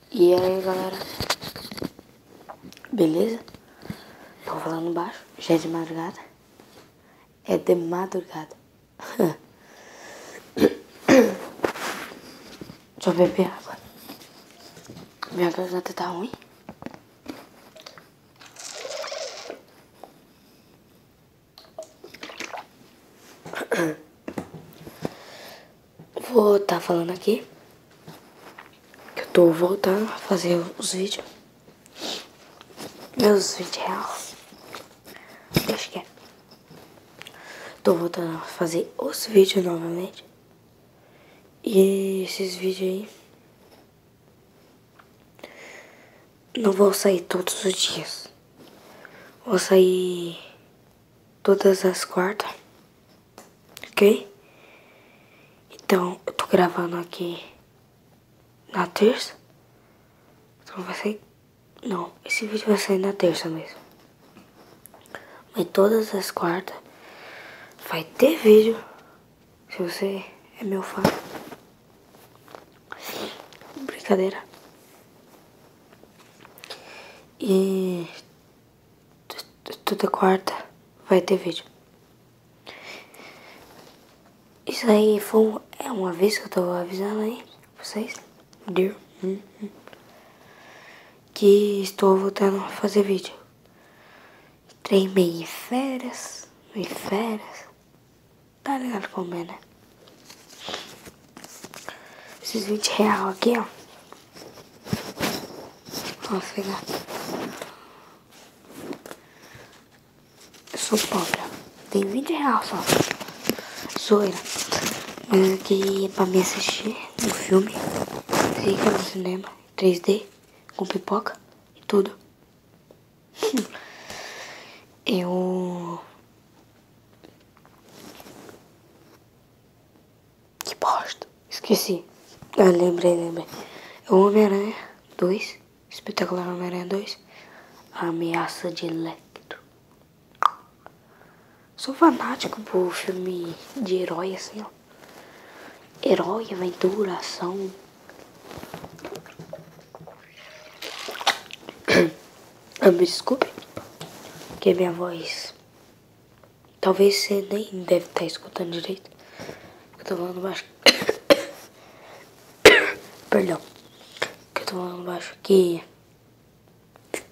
E aí, galera, beleza? Tô falando baixo, já é de madrugada. É de madrugada. Deixa eu beber água. Minha garganta tá ruim. Vou tá falando aqui que eu tô voltando a fazer os vídeos. Meus 20 reais. Deixa que é. Tô voltando a fazer os vídeos novamente. E esses vídeos aí não vão sair todos os dias. Vou sair todas as quartas. Ok? Então, eu tô gravando aqui na terça. Então vai sair... Não, esse vídeo vai sair na terça mesmo. Mas todas as quartas vai ter vídeo. Se você é meu fã. Brincadeira. E toda quarta vai ter vídeo. Isso aí é uma vez que eu tô avisando aí vocês. Que estou voltando a fazer vídeo. Entrei meio em férias. Tá ligado como é, né? Esses 20 reais aqui, ó. Vou pegar. Eu sou pobre, ó. Tem 20 reais só. Zoeira. Mas aqui é pra me assistir um filme. Fica no cinema. 3D. Com pipoca e tudo. Eu... Que bosta. Esqueci. Ah, lembrei. É o Homem-Aranha 2. Espetacular Homem-Aranha 2. A Ameaça de Electro. Sou fanático por filme de herói, assim, ó. Herói, aventura, ação. Me desculpe, que minha voz... Talvez você nem deve estar escutando direito. Eu tô falando baixo. Perdão. Que eu tô falando baixo que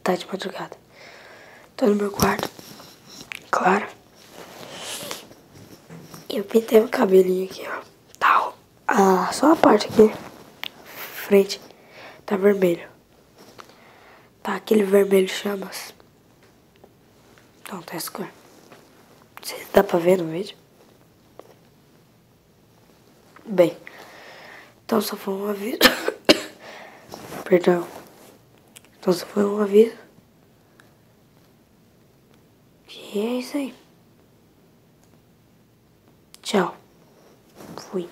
tá de madrugada. Tô no meu quarto. Claro. E eu pintei o cabelinho aqui, ó. Tal. Ah, só a parte aqui. Frente. Tá vermelho. Tá aquele vermelho chamas. Não, tá escuro. Não sei se dá pra ver no vídeo. Bem. Então só foi um aviso. Perdão. Então só foi um aviso. E é isso aí. Tchau. Fui.